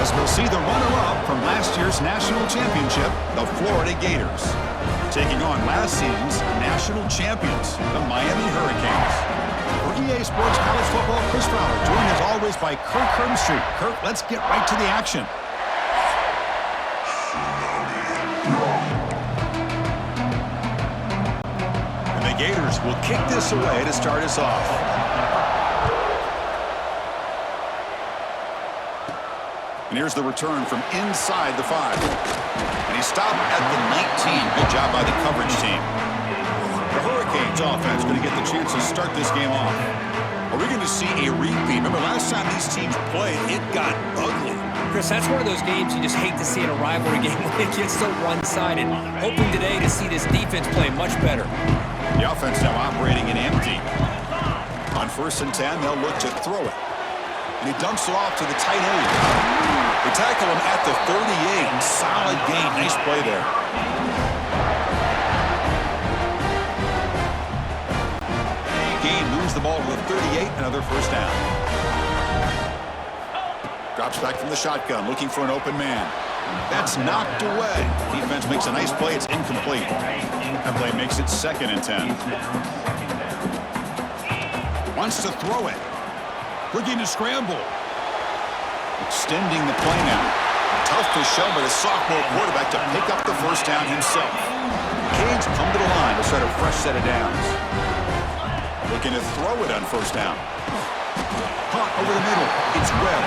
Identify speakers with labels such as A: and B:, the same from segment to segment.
A: as we'll see the runner-up from last year's national championship, the Florida Gators, taking on last season's national champions, the Miami Hurricanes. For EA Sports College Football, Chris Fowler, joined as always by Kirk Herbstreit. Kirk, let's get right to the action. And the Gators will kick this away to start us off. And here's the return from inside the 5. And he stopped at the 19. Good job by the coverage team. The Hurricanes offense going to get the chance to start this game off. Are we going to see a repeat? Remember last time these teams played, it got ugly.
B: Chris, that's one of those games you just hate to see in a rivalry game when it gets so one-sided. Hoping today to see this defense play much better.
A: The offense now operating in empty. On 1st and 10, they'll look to throw it. And he dumps it off to the tight end. They tackle him at the 38. Solid gain. Nice play there. Gain moves the ball to the 38. Another first down. Drops back from the shotgun, looking for an open man. That's knocked away. Defense makes a nice play. It's incomplete. That play makes it 2nd and 10. Wants to throw it. Looking to scramble. Extending the play now. Tough to show by the sophomore quarterback to pick up the first down himself. Canes come to the line to start a fresh set of downs. Looking to throw it on 1st down. Caught over the middle. It's Webb.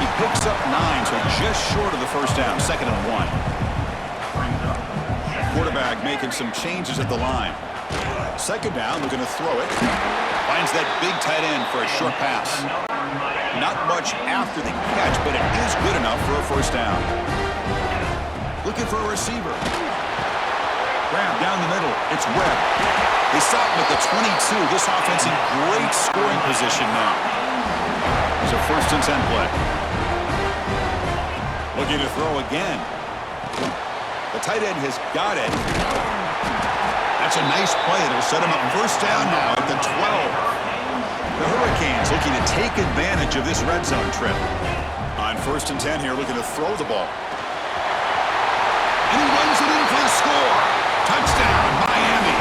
A: He picks up 9, so just short of the first down. 2nd and 1. Quarterback making some changes at the line. 2nd down, looking to throw it. Finds that big tight end for a short pass. Not much after the catch, but it is good enough for a first down. Looking for a receiver. Grab down the middle. It's Webb. They stop him at the 22. This offense in great scoring position now. It's a 1st and 10 play. Looking to throw again. The tight end has got it. That's a nice play. It'll set him up first down now at the 12. The Hurricanes looking to take advantage of this red zone trip. On 1st and 10 here, looking to throw the ball. And he runs it in for the score. Touchdown, Miami.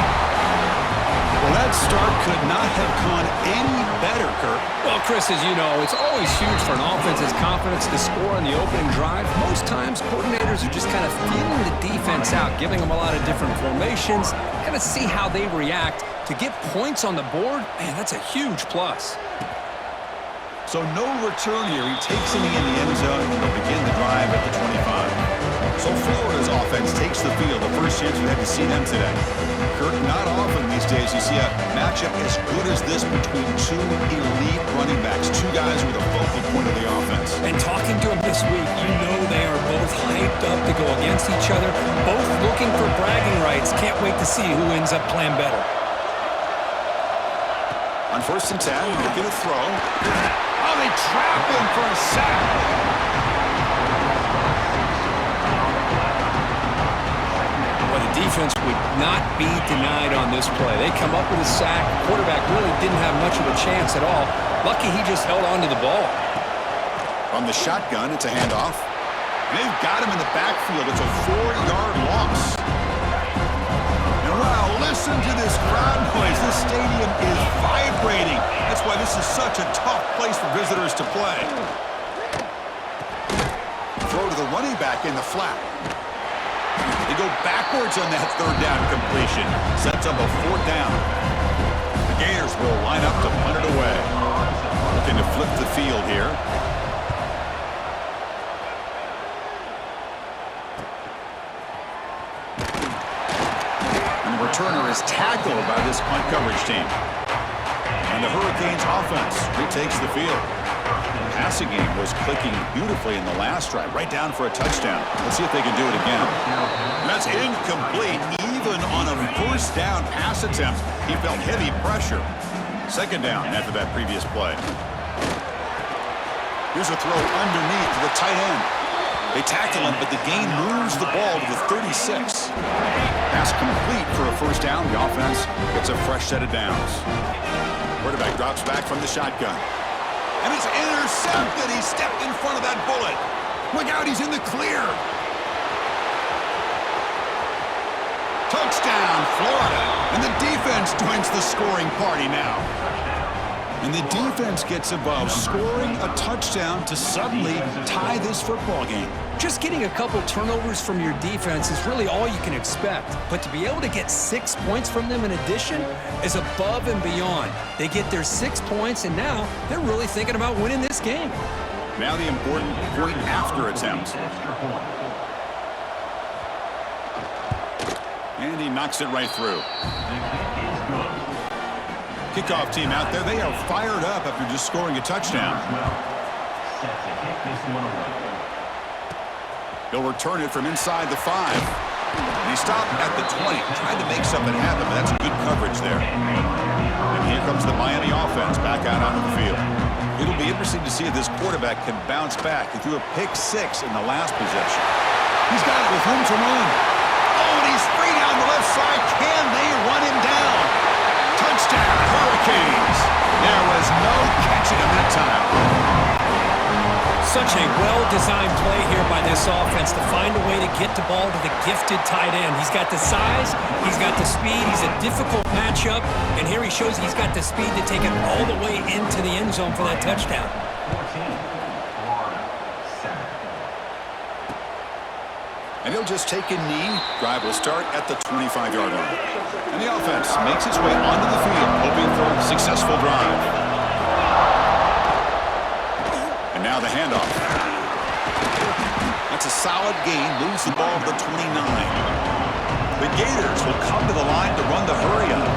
A: Well, that start could not have gone any better, Kirk.
B: Well, Chris, as you know, it's always huge for an offense's confidence to score on the opening drive. Most times, coordinators are just kind of feeling the defense out, giving them a lot of different formations, kind of see how they react. To get points on the board, man, that's a huge plus.
A: So no return here. He takes it in the end zone and will begin the drive at the 25. So Florida's offense takes the field. The first chance we had to see them today. Kirk, not often these days you see a matchup as good as this between two elite running backs, two guys with a focal point of the offense.
B: And talking to them this week, you know they are both hyped up to go against each other, both looking for bragging rights. Can't wait to see who ends up playing better.
A: On 1st and 10, looking to throw. Oh, they trap him for a sack.
B: Well, the defense would not be denied on this play. They come up with a sack. Quarterback really didn't have much of a chance at all. Lucky he just held on to the ball.
A: From the shotgun, it's a handoff. They've got him in the backfield. It's a 4-yard loss. And wow, listen to this crowd noise. This stadium is vibrating. That's why this is such a tough place for visitors to play. Throw to the running back in the flat. They go backwards on that 3rd down completion. Sets up a 4th down. The Gators will line up to punt it away. Looking to flip the field here. And the returner is tackled by this punt coverage team. And the Hurricanes offense retakes the field. The passing game was clicking beautifully in the last drive, right down for a touchdown. Let's see if they can do it again. That's incomplete. Even on a 1st down pass attempt, he felt heavy pressure. 2nd down after that previous play. Here's a throw underneath to the tight end. They tackle him, but the gain moves the ball to the 36. Pass complete for a first down. The offense gets a fresh set of downs. Quarterback drops back from the shotgun. And it's intercepted. He stepped in front of that bullet. Look out, he's in the clear. Touchdown, Florida. And the defense joins the scoring party now. And the defense gets above, scoring a touchdown to suddenly tie this football game.
B: Just getting a couple turnovers from your defense is really all you can expect. But to be able to get 6 points from them in addition is above and beyond. They get their 6 points, and now they're really thinking about winning this game.
A: Now the important point after attempt. And he knocks it right through. Kickoff team out there, they are fired up after just scoring a touchdown. He'll return it from inside the 5. And he stopped at the 20, tried to make something happen, but that's good coverage there. And here comes the Miami offense back out onto the field. It'll be interesting to see if this quarterback can bounce back. He threw a pick 6 in the last possession. He's got it with room to run. Oh, and he's free down the left side. Can they run him down? Touchdown, Hurricanes. There was no catching him that time.
B: Such a well-designed play here by this offense to find a way to get the ball to the gifted tight end. He's got the size, he's got the speed, he's a difficult matchup, and here he shows he's got the speed to take it all the way into the end zone for that touchdown.
A: And he'll just take a knee. Drive will start at the 25-yard line. And the offense makes its way onto the field, hoping for a successful drive. And now the handoff. That's a solid gain. Moves the ball to the 29. The Gators will come to the line to run the hurry-up.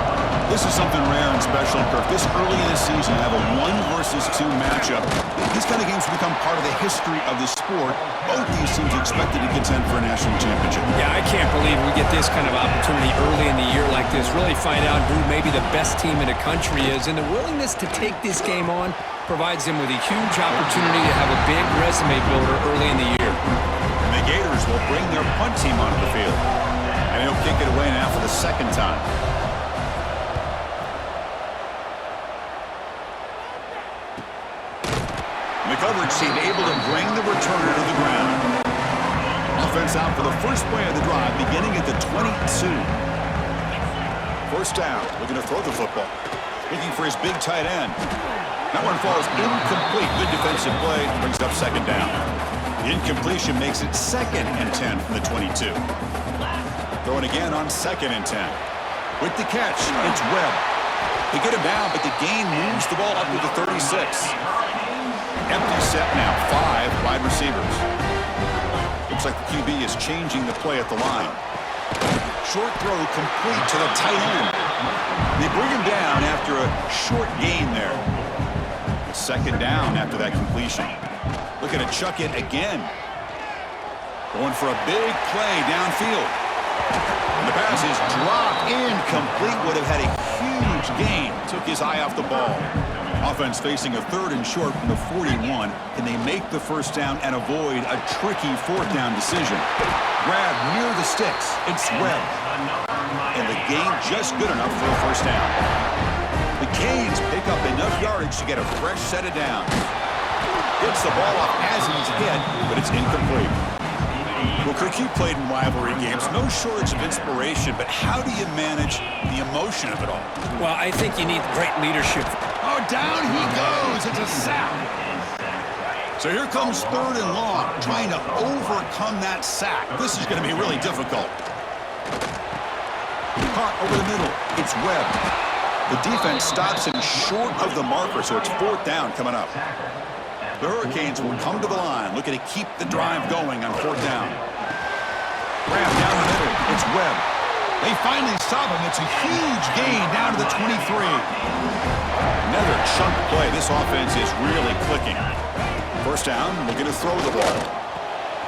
A: This is something rare and special, Kirk. This early in the season, have a 1 versus 2 matchup. These kind of games become part of the history of the sport. Both these teams are expected to contend for a national championship.
B: Yeah, I can't believe we get this kind of opportunity early in the year like this. Really find out who maybe the best team in the country is. And the willingness to take this game on provides them with a huge opportunity to have a big resume builder early in the year.
A: And the Gators will bring their punt team onto the field. And he'll kick it away now for the second time. The coverage team able to bring the returner to the ground. Offense out for the first play of the drive, beginning at the 22. First down, looking to throw the football. Looking for his big tight end. That one falls incomplete. Good defensive play, brings up second down. The incompletion makes it 2nd and 10 from the 22. Throwing again on 2nd and 10. With the catch, it's Webb. They get him down, but the gain moves the ball up to the 36. Empty set now, 5 wide receivers. Looks like the QB is changing the play at the line. Short throw complete to the tight end. They bring him down after a short gain there. 2nd down after that completion. Looking to chuck it again. Going for a big play downfield. And the pass is dropped incomplete. Would have had a huge gain. Took his eye off the ball. Offense facing a 3rd and short from the 41. Can they make the first down and avoid a tricky 4th down decision? Grab near the sticks. It's Webb. And the gain just good enough for a first down. The Canes pick up enough yardage to get a fresh set of downs. Gets the ball off as he's hit, but it's incomplete. Well, Kirk, you played in rivalry games. No shortage of inspiration, but how do you manage the emotion of it all?
B: Well, I think you need great leadership.
A: Oh, down he goes. It's a sack. So here comes 3rd and long, trying to overcome that sack. This is going to be really difficult. Caught over the middle. It's Webb. The defense stops him short of the marker, so it's 4th down coming up. The Hurricanes will come to the line, looking to keep the drive going on 4th down. Grab down the middle. It's Webb. They finally stop him. It's a huge gain down to the 23. Another chunk play. This offense is really clicking. First down, looking to throw the ball.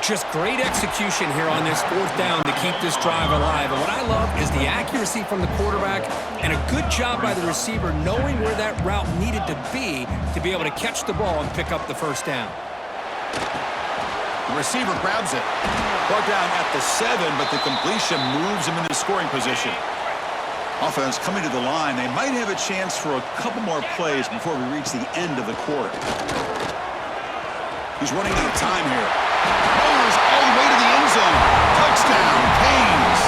B: Just great execution here on this 4th down to keep this drive alive. And what I love is the accuracy from the quarterback and a good job by the receiver knowing where that route needed to be able to catch the ball and pick up the first down.
A: The receiver grabs it. Brought down at the 7, but the completion moves him into scoring position. Offense coming to the line. They might have a chance for a couple more plays before we reach the end of the quarter. He's running out of time here. Motors all the way to the end zone. Touchdown, Canes.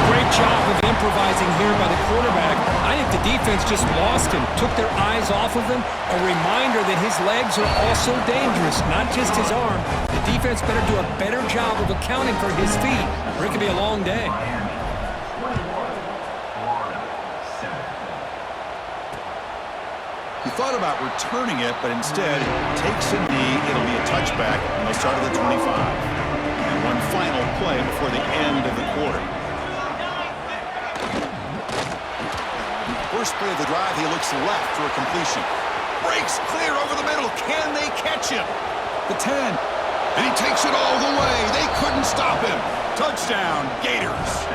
B: Great job of improvising here by the quarterback. I think the defense just lost him, took their eyes off of him. A reminder that his legs are also dangerous, not just his arm. The defense better do a better job of accounting for his feet, or it could be a long day.
A: He thought about returning it, but instead takes a knee. It'll be a touchback, and they'll start at the 25. And one final play before the end of the quarter. First play of the drive, he looks left for a completion. Breaks clear over the middle. Can they catch him? The 10. And he takes it all the way. They couldn't stop him. Touchdown, Gators.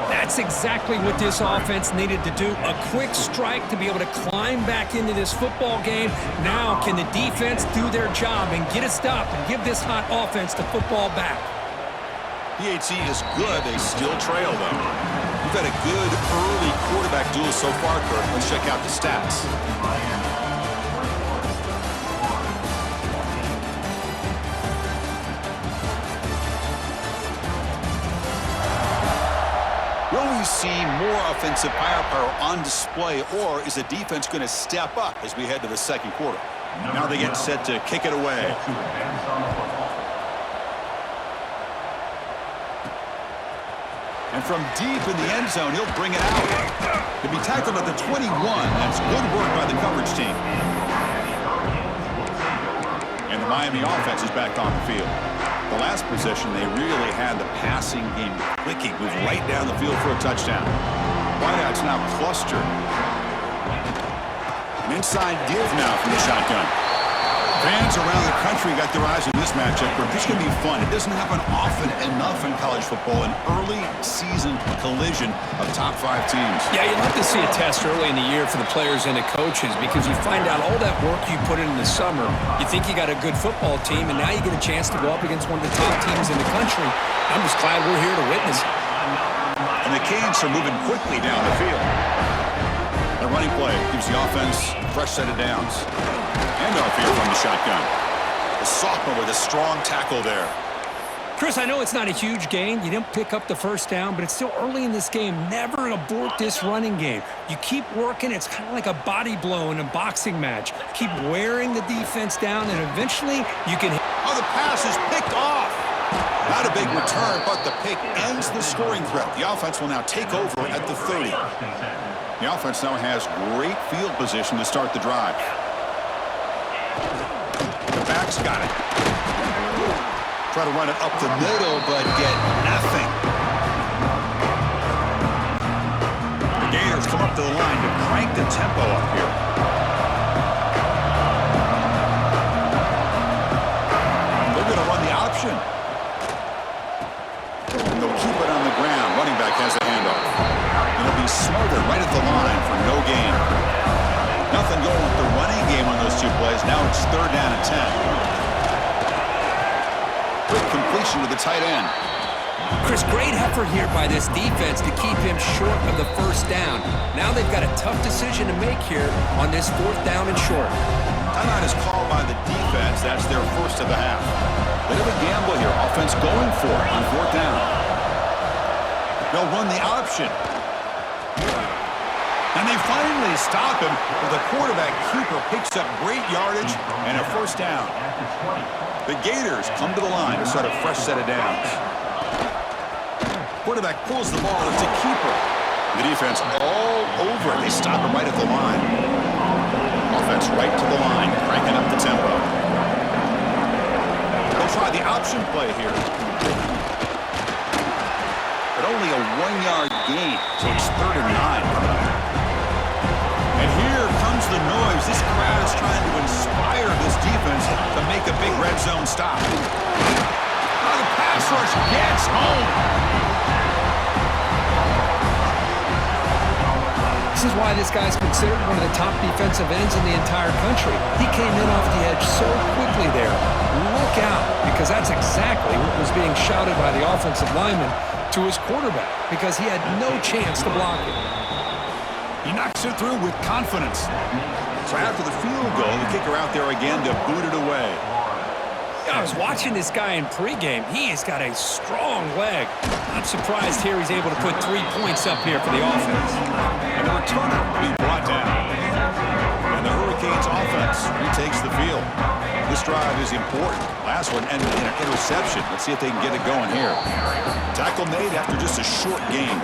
B: That's exactly what this offense needed to do. A quick strike to be able to climb back into this football game. Now can the defense do their job and get a stop and give this hot offense the football back?
A: PHC is good. They still trail, though. We've had a good early quarterback duel so far, Kirk. Let's check out the stats. Will we see more offensive firepower on display, or is the defense going to step up as we head to the second quarter? Now they get set to kick it away. And from deep in the end zone, he'll bring it out. He'll be tackled at the 21. That's good work by the coverage team. And the Miami offense is back on the field. The last possession, they really had the passing game clicking, moved right down the field for a touchdown. Wideouts now clustered. An inside give now from the shotgun. Fans around the country got their eyes on this matchup. This is going to be fun. It doesn't happen often enough in college football, an early season collision of top 5 teams.
B: Yeah, you love to see a test early in the year for the players and the coaches because you find out all that work you put in the summer. You think you got a good football team, and now you get a chance to go up against one of the top teams in the country. I'm just glad we're here to witness it.
A: And the Canes are moving quickly down the field. The running play gives the offense a fresh set of downs. Handoff here from the shotgun. The sophomore with a strong tackle there.
B: Chris, I know it's not a huge gain. You didn't pick up the first down, but it's still early in this game. Never abort this running game. You keep working. It's kind of like a body blow in a boxing match. Keep wearing the defense down, and eventually you can...
A: Oh, the pass is picked off. Not a big return, but the pick ends the scoring threat. The offense will now take over at the 30. The offense now has great field position to start the drive. The back's got it. Try to run it up the middle, but get nothing. The Gators come up to the line to crank the tempo up here. They're going to run the option. And they'll keep it on the ground. Running back has the handoff. And it'll be smothered right at the line for no gain. Nothing going with the running game on those 2 plays. Now it's 3rd down and 10. Quick completion to the tight end.
B: Chris, great effort here by this defense to keep him short of the first down. Now they've got a tough decision to make here on this 4th down and short.
A: Timeout is called by the defense. That's their first of the half. Bit of a gamble here. Offense going for it on 4th down. They'll run the option. And they finally stop him, but the quarterback keeper picks up great yardage and a first down. The Gators come to the line to start a fresh set of downs. Quarterback pulls the ball. It's a keeper. The defense all over it. They stop him right at the line. Offense right to the line, cranking up the tempo. They'll try the option play here. But only a 1-yard gain, so it's 3rd and 9. And here comes the noise. This crowd is trying to inspire this defense to make a big red zone stop. Oh, the pass rush gets home.
B: This is why this guy's considered one of the top defensive ends in the entire country. He came in off the edge so quickly there. Look out, because that's exactly what was being shouted by the offensive lineman to his quarterback, because he had no chance to block it.
A: He knocks it through with confidence. So after the field goal, the kicker out there again to boot it away.
B: I was watching this guy in pregame. He has got a strong leg. I'm surprised here he's able to put 3 points up here for the offense.
A: And the returner will be brought down. And the Hurricanes offense retakes the field. This drive is important. Last one ended in an interception. Let's see if they can get it going here. Tackle made after just a short game.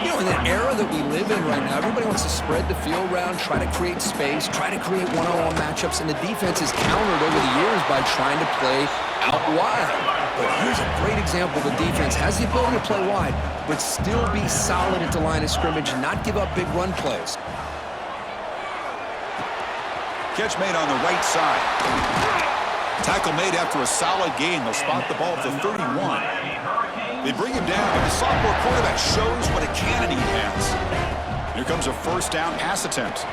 B: You know, in the era that we live in right now, everybody wants to spread the field around, try to create space, try to create one-on-one matchups, and the defense is countered over the years by trying to play out wide. But here's a great example. The defense has the ability to play wide, but still be solid at the line of scrimmage and not give up big run plays.
A: Catch made on the right side. Tackle made after a solid gain. They'll spot the ball at the 31. They bring him down, but the sophomore quarterback shows what a cannon he has. Here comes a first down pass attempt.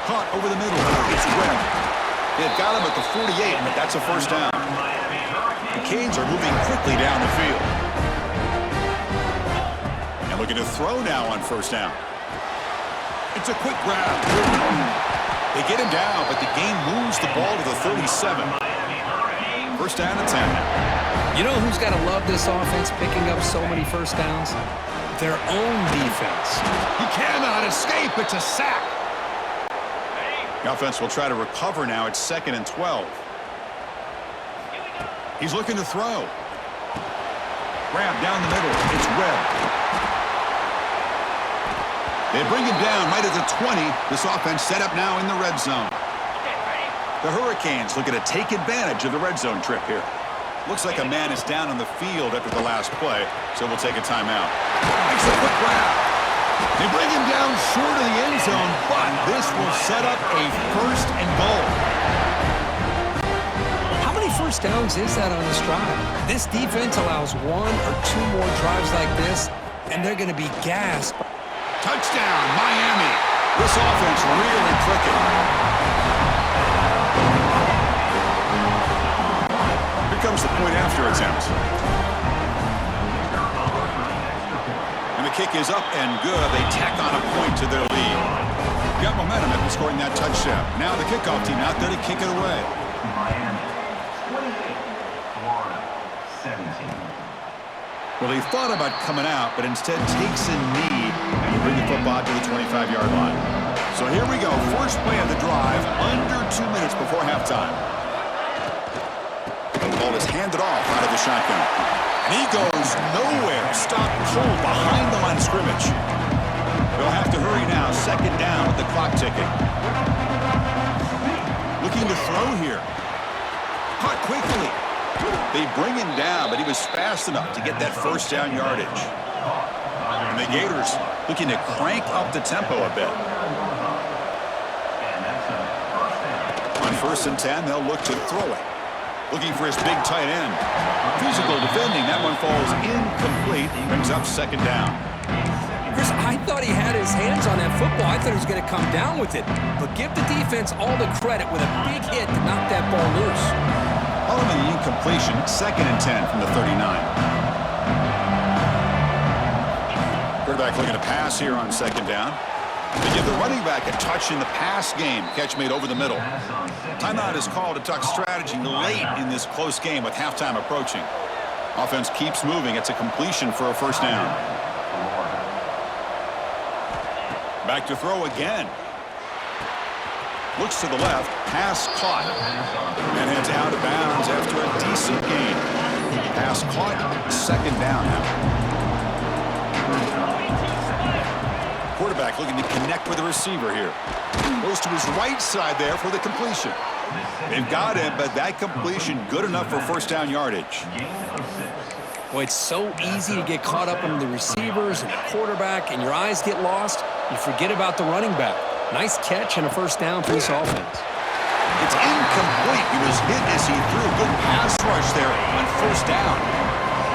A: Caught over the middle. It's Webb. They've got him at the 48, but that's a first down. The Canes are moving quickly down the field. And looking to throw now on first down. It's a quick grab. They get him down, but the game moves the ball to the 37. First down and 10.
B: You know who's got to love this offense picking up so many first downs? Their own defense.
A: He cannot escape. It's a sack. The offense will try to recover now. It's 2nd and 12. He's looking to throw. Grab down the middle. It's Webb. They bring him down right at the 20. This offense set up now in the red zone. The Hurricanes looking to take advantage of the red zone trip here. Looks like a man is down on the field after the last play, so we'll take a timeout. Makes a quick grab. They bring him down short of the end zone, but this will set up a first and goal.
B: How many first downs is that on this drive? This defense allows 1 or 2 more drives like this, and they're going to be gassed.
A: Touchdown, Miami. This offense really clicking. Here comes the point after attempt. And the kick is up and good. They tack on a point to their lead. Got momentum after scoring that touchdown. Now the kickoff team out there to kick it away.
C: Miami, 28, Florida, 17.
A: Well, he thought about coming out, but instead takes a knee and will bring the football to the 25-yard line. So here we go. First play of the drive, under 2 minutes before halftime. The ball is handed off out of the shotgun. And he goes nowhere. Stopped cold behind the line of scrimmage. They'll have to hurry now. 2nd down with the clock ticking. Looking to throw here. Caught quickly. They bring him down, but he was fast enough to get that first down yardage. And the Gators looking to crank up the tempo a bit. On 1st and 10, they'll look to throw it. Looking for his big tight end. Physical defending. That one falls incomplete. Brings up 2nd down.
B: Chris, I thought he had his hands on that football. I thought he was going to come down with it. But give the defense all the credit with a big hit to knock that ball loose.
A: Following the incompletion, 2nd and 10 from the 39. Quarterback looking to pass here on 2nd down. They give the running back a touch in the pass game. Catch made over the middle. Timeout is called to talk strategy late in this close game with halftime approaching. Offense keeps moving. It's a completion for a first down. Back to throw again. Looks to the left. Pass caught. And heads out of bounds after a decent gain. Pass caught. 2nd down now. Quarterback looking to connect with the receiver here. Goes to his right side there for the completion. They've got him, but that completion good enough for first down yardage.
B: Well, it's so easy to get caught up in the receivers and the quarterback, and your eyes get lost. You forget about the running back. Nice catch and a first down for this offense.
A: It's incomplete. He was hit as he threw a good pass rush there on first down.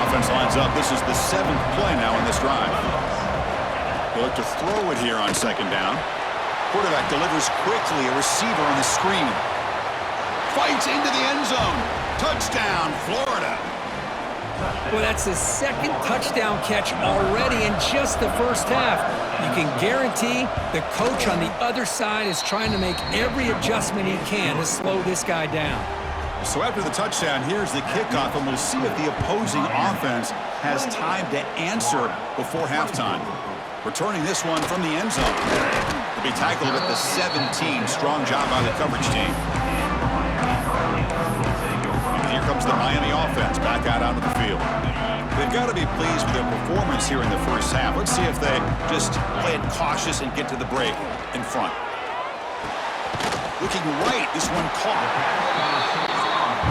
A: Offense lines up. This is the 7th play now in this drive. They look to throw it here on 2nd down. Quarterback delivers quickly. A receiver on the screen. Fights into the end zone. Touchdown, Florida.
B: Well, that's the 2nd touchdown catch already in just the first half. You can guarantee the coach on the other side is trying to make every adjustment he can to slow this guy down.
A: So after the touchdown, here's the kickoff, and we'll see if the opposing offense has time to answer before halftime. Returning this one from the end zone. To be tackled at the 17. Strong job by the coverage team. And here comes the Miami offense back out onto the field. They've got to be pleased with their performance here in the first half. Let's see if they just play it cautious and get to the break in front. Looking right, this one caught.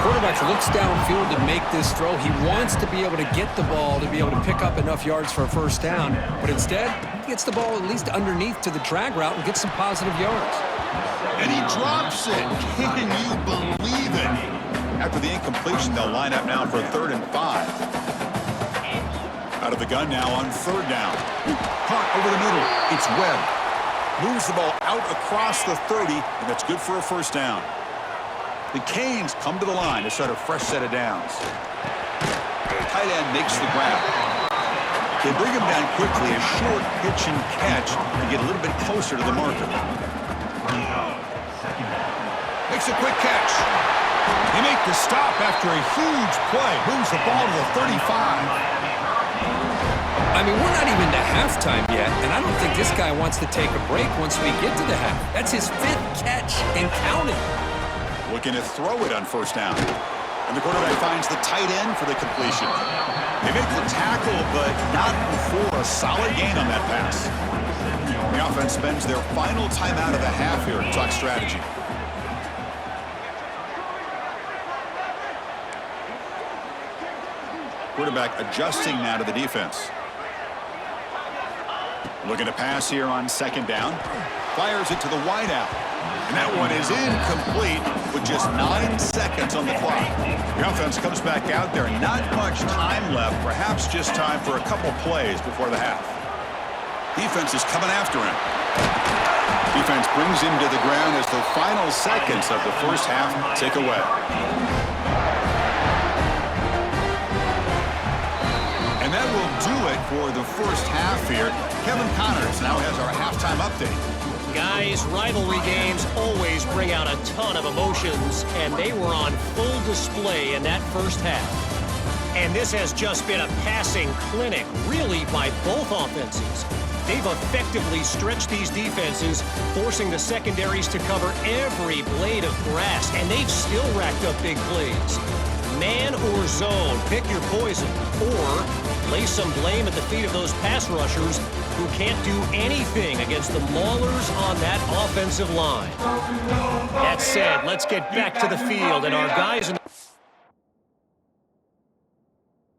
B: Quarterback looks downfield to make this throw. He wants to be able to get the ball to be able to pick up enough yards for a first down. But instead, he gets the ball at least underneath to the drag route and gets some positive yards.
A: And he drops it. Can you believe it? After the incompletion, they'll line up now for 3rd and 5. Out of the gun now on 3rd down. Caught over the middle. It's Webb. Moves the ball out across the 30, and that's good for a first down. The Canes come to the line to start a fresh set of downs. Tight end makes the grab. They bring him down quickly, a short pitch and catch to get a little bit closer to the marker. Makes a quick catch. They make the stop after a huge play. Moves the ball to the 35.
B: I mean, we're not even to halftime yet, and I don't think this guy wants to take a break once we get to the half. That's his 5th catch and counting.
A: Looking to throw it on first down. And the quarterback finds the tight end for the completion. They make the tackle, but not before a solid gain on that pass. The offense spends their final timeout of the half here to talk strategy. Quarterback adjusting now to the defense. Looking to pass here on 2nd down. Fires it to the wideout. And that one is incomplete with just 9 seconds on the clock. The offense comes back out there. Not much time left. Perhaps just time for a couple plays before the half. Defense is coming after him. Defense brings him to the ground as the final seconds of the first half tick away. And that will do it for the first half here. Kevin Connors now has our halftime update.
D: Guys, rivalry games always bring out a ton of emotions, and they were on full display in that first half. And this has just been a passing clinic, really, by both offenses. They've effectively stretched these defenses, forcing the secondaries to cover every blade of grass, and they've still racked up big plays. Man or zone, pick your poison, or lay some blame at the feet of those pass rushers who can't do anything against the maulers on that offensive line. That said, let's get back to the field, and our guys in